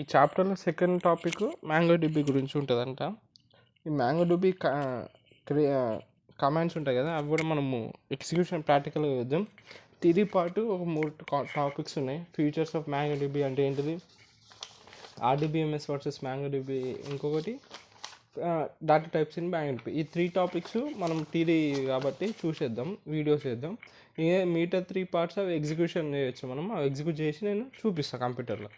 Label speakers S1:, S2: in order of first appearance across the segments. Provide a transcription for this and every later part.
S1: ఈ చాప్టర్లో second topic mango dB గురించి ఉంటుందంట. ఈ మ్యాంగో డిబి కమాండ్స్ ఉంటాయి కదా, అవి కూడా మనము ఎగ్జిక్యూషన్ ప్రాక్టికల్గా వేద్దాం. థియరీ పార్ట్ ఒక 3 టాపిక్స్ ఉన్నాయి. ఫ్యూచర్స్ ఆఫ్ మ్యాంగో డిబి అంటే ఏంటిది, ఆర్డిబిఎంఎస్ వర్సెస్ మ్యాంగో డిబి, ఇంకొకటి data types in mango dB. ఈ 3 టాపిక్స్ మనం థియరీ కాబట్టి చూసేద్దాం, వీడియోస్ చేద్దాం. మిగతా 3 పార్ట్స్ అవి ఎగ్జిక్యూషన్ చేయొచ్చు. మనం అవి ఎగ్జిక్యూట్ చేసి నేను చూపిస్తాను కంప్యూటర్లో.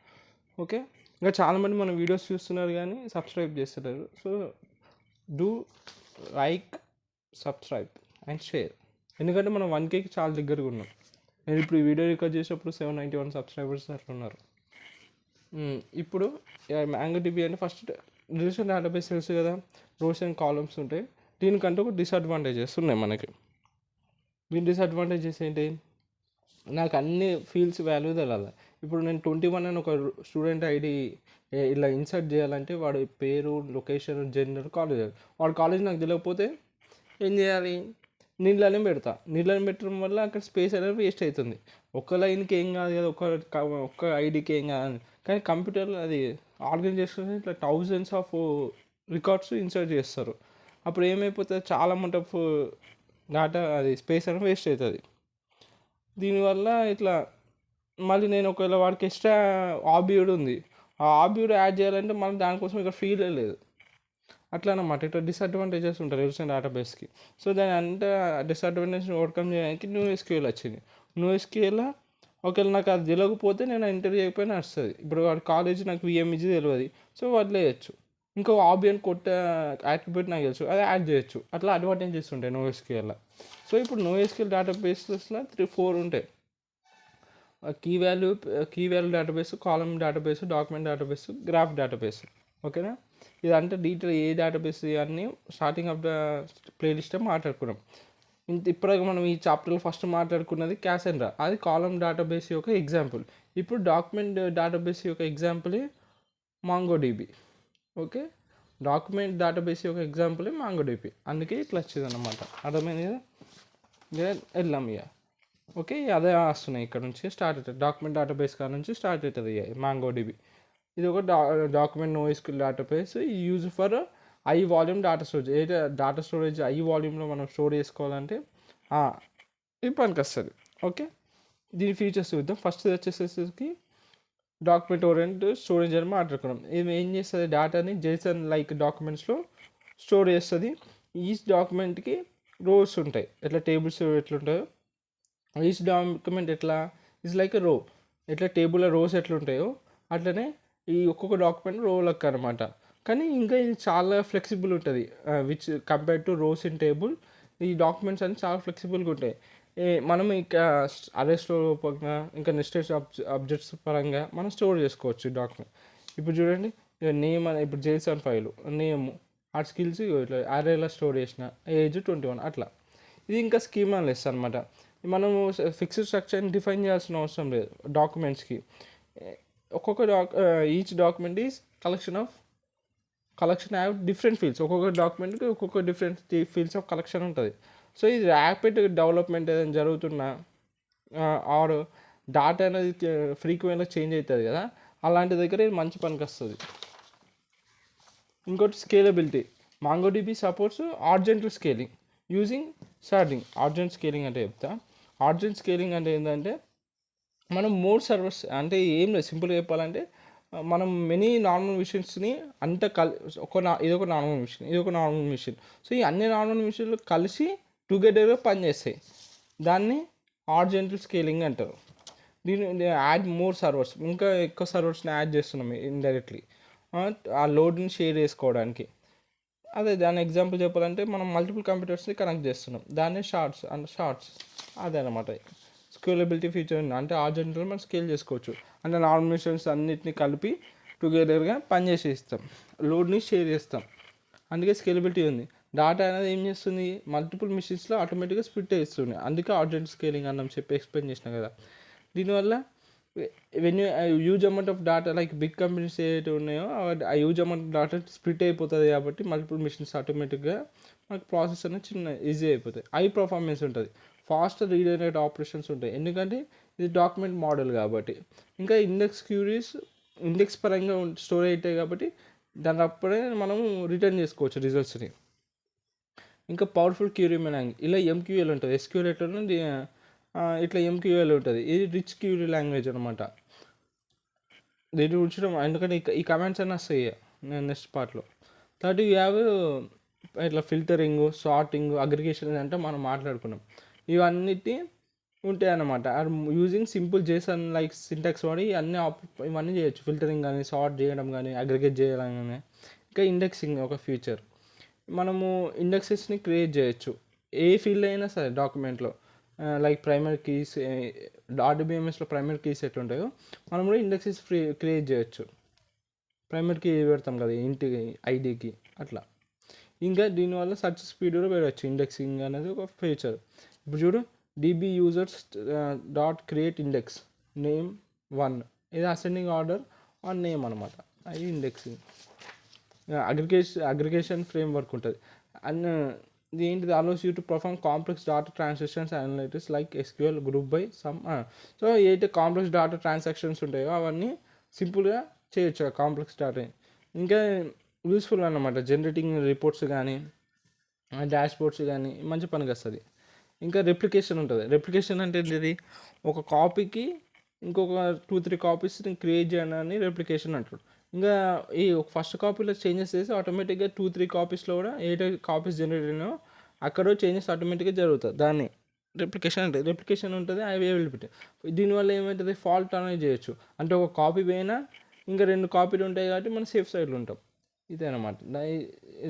S1: ఓకే, ఇంకా చాలామంది మన వీడియోస్ చూస్తున్నారు కానీ సబ్స్క్రైబ్ చేస్తున్నారు. So do like, subscribe and share. ఎందుకంటే మనం 1Kకి చాలా దగ్గరగా ఉన్నాం. నేను ఇప్పుడు ఈ వీడియో రికార్డ్ చేసేటప్పుడు 791 సబ్స్క్రైబర్స్ అట్లా ఉన్నారు. ఇప్పుడు మ్యాంగో డిబి అంటే ఫస్ట్ రిలేషన్ డేటాబేస్ తెలుసు కదా, రోస్ అండ్ కాలమ్స్ ఉంటాయి. దీనికంటే ఒక డిసడ్వాంటేజెస్ ఉన్నాయి మనకి. దీని డిసడ్వాంటేజెస్ ఏంటి, నాకు అన్ని ఫీల్డ్స్ వాల్యూ తెలియాలి. ఇప్పుడు నేను 21 అని ఒక స్టూడెంట్ ఐడి ఇలా ఇన్సర్ట్ చేయాలంటే వాడి పేరు, లొకేషన్, జెండర్, కాలేజ్, వాడి కాలేజ్ నాకు తెలియకపోతే ఏం చేయాలి, నీళ్ళని పెట్టడం వల్ల అక్కడ స్పేస్ అనేది వేస్ట్ అవుతుంది. ఒక్క లైన్కి ఏం కాదు కదా, ఒక్క ఐడికి ఏం కాదు. కానీ కంప్యూటర్లో అది ఆర్గనైజేషన్ ఇట్లా థౌజండ్స్ ఆఫ్ రికార్డ్స్ ఇన్సర్ట్ చేస్తారు. అప్పుడు ఏమైపోతుంది, చాలా అమౌంట్ ఆఫ్ డేటా, అది స్పేస్ అనేది వేస్ట్ అవుతుంది. దీనివల్ల ఇట్లా మళ్ళీ నేను ఒకవేళ వాడికి ఎక్స్ట్రా హాబీ కూడా ఉంది, ఆ హాబీ కూడా యాడ్ చేయాలంటే మళ్ళీ దానికోసం ఇక్కడ ఫీల్ లేదు. అట్లా అన్నమాట. ఇట్లా డిసడ్వాంటేజెస్ ఉంటాయి రిలేషనల్ డేటాబేస్కి. సో దాని అంటే డిసడ్వాంటేజ్ని ఓవర్కమ్ చేయడానికి NoSQL వచ్చింది. NoSQL ఒకవేళ నాకు అది తెలియకపోతే నేను ఇంటర్ చేయకపోయినా వస్తుంది. ఇప్పుడు వాడి కాలేజ్ నాకు VMEG తెలియదు, సో వదిలేయచ్చు. ఇంకో హాబీ అని కొట్ట యాట్రిబ్యూట్ నాకు తెలుసు, అది యాడ్ చేయొచ్చు. అట్లా అడ్వాంటేజెస్ ఉంటాయి NoSQL. సో ఇప్పుడు NoSQL డేటాబేసెస్లో 3-4 ఉంటాయి. Key value database, column database, document database, graph database. ఓకేనా, ఇదంటే డీటెయిల్ ఏ డేటాబేస్ అన్నీ స్టార్టింగ్ ఆఫ్ ద ప్లేలిస్ట్ మాట్లాడుకున్నాం. ఇప్పటికి మనం ఈ చాప్టర్లో ఫస్ట్ మాట్లాడుకున్నది క్యాసెండ్రా, అది కాలమ్ డేటాబేస్ యొక్క ఎగ్జాంపుల్. ఇప్పుడు డాక్యుమెంట్ డేటాబేస్ యొక్క example MongoDB. Okay, document database యొక్క ఎగ్జాంపుల్ మాంగోడిబి. అందుకే ఇట్లా వచ్చింది అన్నమాట. అర్థమైంది కదా, వెళ్దాం ఇక. ఓకే, అదే వస్తున్నాయి ఇక్కడ నుంచి స్టార్ట్ అవుతుంది. డాక్యుమెంట్ డేటాబేస్ కాడ నుంచి స్టార్ట్ అవుతుంది మాంగోడిబి. ఇది ఒక document NoSQL database use for high volume data storage. A data storage high వాల్యూమ్లో మనం స్టోర్ చేసుకోవాలంటే ఇది పనికి వస్తుంది. ఓకే, దీని ఫీచర్స్ చూద్దాం. ఫస్ట్ వచ్చేసేసరికి డాక్యుమెంట్ ఓరియంటెడ్ స్టోరేజ్ అని మాట్లాడుకున్నాం. ఇది ఏం చేస్తుంది, డేటాని JSON లైక్ డాక్యుమెంట్స్లో స్టోర్ చేస్తుంది. ఈచ్ డాక్యుమెంట్కి రోస్ ఉంటాయి, ఎట్లా టేబుల్స్ ఎట్లుంటాయో ఈచ్ డాక్యుమెంట్ ఎట్లా ఇస్ లైక్ రో, ఎట్లా టేబుల్లో రోస్ ఎట్లుంటాయో అట్లనే ఈ ఒక్కొక్క డాక్యుమెంట్ రో లెక్క అనమాట. కానీ ఇంకా ఇది చాలా ఫ్లెక్సిబుల్ ఉంటుంది, which compare to rows in table. ఈ డాక్యుమెంట్స్ అన్ని చాలా ఫ్లెక్సిబుల్గా ఉంటాయి. మనం ఇక అరే స్టోర్ పరంగా, ఇంకా నెస్టెడ్ ఆబ్జెక్ట్స్ పరంగా మనం స్టోర్ చేసుకోవచ్చు డాక్యుమెంట్. ఇప్పుడు చూడండి, నేమ్ అని, ఇప్పుడు JSON ఫైలు నేమ్, ఆ స్కిల్స్ ఇట్లా అరేలా స్టోర్ చేసిన, ఏజ్ 21 అట్లా. ఇది ఇంకా స్కీమా లెస్ అనమాట. మనము ఫిక్స్డ్ స్ట్రక్చర్ని డిఫైన్ చేయాల్సిన అవసరం లేదు డాక్యుమెంట్స్కి. ఒక్కొక్క each document is collection have different fields. ఒక్కొక్క డాక్యుమెంట్కి ఒక్కొక్క డిఫరెంట్ ఫీల్డ్స్ ఆఫ్ కలెక్షన్ ఉంటుంది. సో ఇది ర్యాపిడ్ డెవలప్మెంట్ ఏదైనా జరుగుతున్నా ఆర్ డాటా అనేది ఫ్రీక్వెంట్గా చేంజ్ అవుతుంది కదా, అలాంటి దగ్గర ఇది మంచి పనికి వస్తుంది. ఇంకోటి scalability. MongoDB supports horizontal scaling using sorting. Horizontal scaling అంటే చెప్తా. హారిజాంటల్ స్కేలింగ్ అంటే ఏంటంటే మనం మోర్ సర్వర్స్ అంటే ఏం లేదు, సింపుల్గా చెప్పాలంటే మనం మెనీ నార్మల్ మిషన్స్ని అంత ఇదొక నార్మల్ మిషన్, ఇదొక నార్మల్ మిషన్. సో ఈ అన్ని నార్మల్ మిషన్లు కలిసి టుగెదర్గా పనిచేస్తాయి. దాన్ని హారిజాంటల్ స్కేలింగ్ అంటారు. దీన్ని యాడ్ మోర్ సర్వర్స్, ఇంకా ఎక్కువ సర్వర్స్ని యాడ్ చేస్తున్నాం ఇండైరెక్ట్లీ ఆ లోడ్ని షేర్ చేసుకోవడానికి. అదే దాని ఎగ్జాంపుల్ చెప్పాలంటే మనం మల్టిపుల్ కంప్యూటర్స్ని కనెక్ట్ చేస్తున్నాం, దాన్ని షార్ట్స్ అదే అనమాట. స్కేలబిలిటీ ఫీచర్ ఉంది, అంటే హారిజాంటల్ మనం స్కేల్ చేసుకోవచ్చు. అంటే నార్మల్ మిషన్స్ అన్నిటిని కలిపి టుగెదర్గా పనిచేసి ఇస్తాం, లోడ్ని షేర్ చేస్తాం. అందుకే స్కేలబిలిటీ ఉంది. డాటా అనేది ఏం చేస్తుంది, మల్టిపుల్ మిషన్స్లో ఆటోమేటిక్గా స్ప్లిట్ చేస్తుంది. అందుకే హారిజాంటల్ స్కేలింగ్ అన్నాం చెప్పి ఎక్స్ప్లెయిన్ చేసిన కదా. దీనివల్ల when huge amount of data like big companies ఏవైతే ఉన్నాయో ఆ huge amount of data split అయిపోతుంది కాబట్టి మల్టిపుల్ మిషన్స్ ఆటోమేటిక్గా మనకు ప్రాసెస్ అనేది ఈజీ అయిపోతాయి. హై పర్ఫార్మెన్స్ ఉంటుంది, ఫాస్ట్ రీడ్ ఆపరేషన్స్ ఉంటాయి, ఎందుకంటే ఇది డాక్యుమెంట్ మోడల్ కాబట్టి. ఇంకా ఇండెక్స్ క్యూరీస్ ఇండెక్స్ పరంగా స్టోర్ అవుతాయి కాబట్టి దాని అప్పుడే మనం రిటర్న్ చేసుకోవచ్చు రిజల్ట్స్ని. ఇంకా పవర్ఫుల్ క్యూరీ లాంగ్వేజ్ ఇలా ఎంక్యూఎల్ ఉంటుంది. ఎస్క్యూఎల్ ఎట్లా ఇట్లా ఎంక్యూఎల్ ఉంటుంది. ఇది రిచ్ క్యూరీ లాంగ్వేజ్ అనమాట. దీన్ని ఉంచడం ఎందుకంటే ఈ కమాండ్స్ అన్నీ వస్తాయి నెక్స్ట్ పార్ట్లో. థర్డ్ యూ హ్యావ్ ఇట్లా ఫిల్టరింగ్, సార్టింగ్, అగ్రిగేషన్ అంటే మనం మాట్లాడుకున్నాం. ఇవన్నిటి ఉంటాయి అన్నమాట. Using simple Jason like syntax వాడి ఇవన్నీ చేయొచ్చు. ఫిల్టరింగ్ కానీ, సార్ట్ చేయడం కానీ, అగ్రిగేట్ చేయడం కానీ. ఇంకా ఇండెక్సింగ్ ఒక ఫ్యూచర్. మనము ఇండెక్సెస్ని క్రియేట్ చేయొచ్చు ఏ ఫీల్డ్ అయినా సరే డాక్యుమెంట్లో. లైక్ ప్రైమరీ కీస్, ఆర్డీబీఎంఎస్లో ప్రైమరీ కీస్ ఎట్లుంటాయో మనం కూడా ఇండెక్సెస్ క్రియేట్ చేయొచ్చు. ప్రైమరీ కీ పెడతాం కదా ఇంటికి ఐడికి అట్లా. ఇంకా దీనివల్ల సర్చ్ స్పీడ్ కూడా పెరగచ్చు. ఇండెక్సింగ్ అనేది ఒక ఫీచర్. ఇప్పుడు చూడు, dB users dot create index name 1 ఇది అసెండింగ్ ఆర్డర్ ఆన్ నేమ్ అనమాట. అది ఇండెక్సింగ్. అగ్రిగేషన్ ఫ్రేమ్ వర్క్ ఉంటుంది. అండ్ ఏంటిది allows you to perform complex data transactions analytics like SQL group by some. So ఏదైతే కాంప్లెక్స్ డాటా ట్రాన్సాక్షన్స్ ఉంటాయో అవన్నీ సింపుల్గా చేయొచ్చు కాంప్లెక్స్ డాటా. ఇంకా యూస్ఫుల్ అన్నమాట. జనరేటింగ్ రిపోర్ట్స్ కానీ, డాష్బోర్డ్స్ కానీ మంచి పనికి వస్తుంది. ఇంకా రెప్లికేషన్ ఉంటుంది. రెప్లికేషన్ అంటే ఏంటిది, ఒక కాపీకి ఇంకొక 2-3 కాపీస్ని క్రియేట్ చేయడాన్ని రెప్లికేషన్ అంటారు. ఇంకా ఈ ఫస్ట్ కాపీలో చేంజెస్ చేసి ఆటోమేటిక్గా 2-3 కాపీస్లో కూడా ఏ కాపీస్ జనరేట్ అయినాయో అక్కడ చేంజెస్ ఆటోమేటిక్గా జరుగుతుంది. దాన్ని రెప్లికేషన్ అంటే రెప్లికేషన్ ఉంటుంది. అవైలబిలిటీ దీనివల్ల ఏమవుతుంది, ఫాల్ట్ అనేది చేయొచ్చు. అంటే ఒక కాపీ పోయినా ఇంకా 2 కాపీలు ఉంటాయి కాబట్టి మనం సేఫ్ సైడ్లో ఉంటాం. ఇదే అనమాట.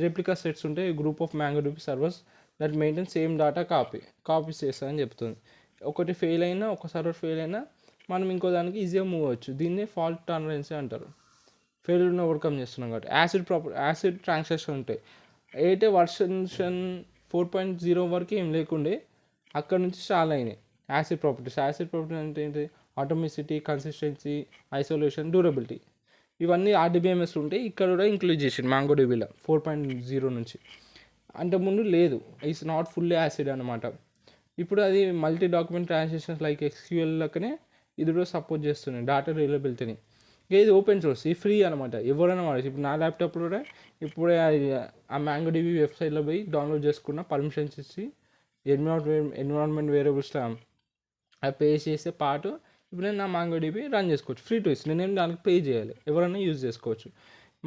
S1: రెప్లికా సెట్స్ ఉంటాయి. Group of MongoDB servers that maintain same data copies చేస్తారని చెప్తుంది. ఒకటి ఫెయిల్ అయినా, ఒక సర్వర్ ఫెయిల్ అయినా మనం ఇంకో దానికి ఈజీగా మూవ్ అవ్వచ్చు. దీన్నే ఫాల్ట్ టాలరెన్సీ అంటారు. ఫెయిల్యూర్ని ఓవర్కమ్ చేస్తున్నాం కాబట్టి. యాసిడ్ ట్రాన్సాక్షన్ ఉంటాయి. అయితే వర్షన్ 4.0 వరకు ఏం లేకుండే అక్కడ నుంచి చాలా అయినాయి యాసిడ్ ప్రాపర్టీస్. యాసిడ్ ప్రాపర్టీ అంటే ఏంటి, ఆటోమిసిటీ, కన్సిస్టెన్సీ, ఐసోలేషన్, డ్యూరబిలిటీ. ఇవన్నీ ఆర్డీబీఎంఎస్ ఉంటాయి. ఇక్కడ కూడా ఇంక్లూడ్ చేసింది MongoDBలో 4.0 నుంచి. అంతకుముందు లేదు. ఇట్స్ నాట్ ఫుల్లీ యాసిడ్ అనమాట. ఇప్పుడు అది multi document transactions like SQL లెక్కనే ఇది కూడా సపోర్ట్ చేస్తుంది డాటా రిలయబిలిటీని. ఇది ఓపెన్ సోర్స్, ఇది ఫ్రీ అనమాట. ఎవరైనా వాడచ్చు. ఇప్పుడు నా ల్యాప్టాప్లో కూడా ఇప్పుడే ఆ MongoDB వెబ్సైట్లో పోయి డౌన్లోడ్ చేసుకున్న, పర్మిషన్స్ ఇచ్చి ఎన్విరాన్మెంట్ వేరియబుల్స్లో అది పే చేసే పాటు ఇప్పుడు నేను నా MongoDB రన్ చేసుకోవచ్చు. Free to use. నేనేం దానికి పే చేయాలి. ఎవరైనా యూజ్ చేసుకోవచ్చు.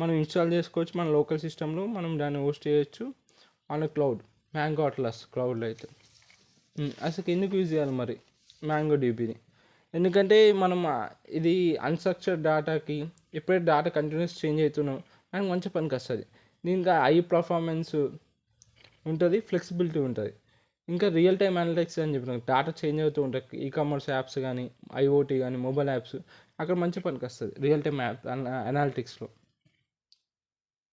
S1: మనం ఇన్స్టాల్ చేసుకోవచ్చు. మన లోకల్ సిస్టంలో మనం దాన్ని హోస్ట్ చేయొచ్చు ఆన్ క్లౌడ్, మ్యాంగో అట్లస్ క్లౌడ్లో అయితే. అసలు ఎందుకు యూజ్ చేయాలి మరి MongoDBని? ఎందుకంటే మనం ఇది అన్స్ట్రక్చర్డ్ డేటాకి ఎప్పుడైతే డేటా కంటిన్యూస్ చేంజ్ అవుతున్నాం దానికి మంచి పనికి వస్తుంది. దీనికి హై పర్ఫార్మెన్స్ ఉంటుంది, ఫ్లెక్సిబిలిటీ ఉంటుంది. ఇంకా రియల్ టైమ్ అనలిటిక్స్ అని చెప్పినాం. డేటా చేంజ్ అవుతూ ఉంటాయి. ఈకామర్స్ యాప్స్ కానీ, IoT కానీ, మొబైల్ యాప్స్ అక్కడ మంచి పనికి వస్తుంది రియల్ టైమ్ యాప్ అనాలిటిక్స్లో.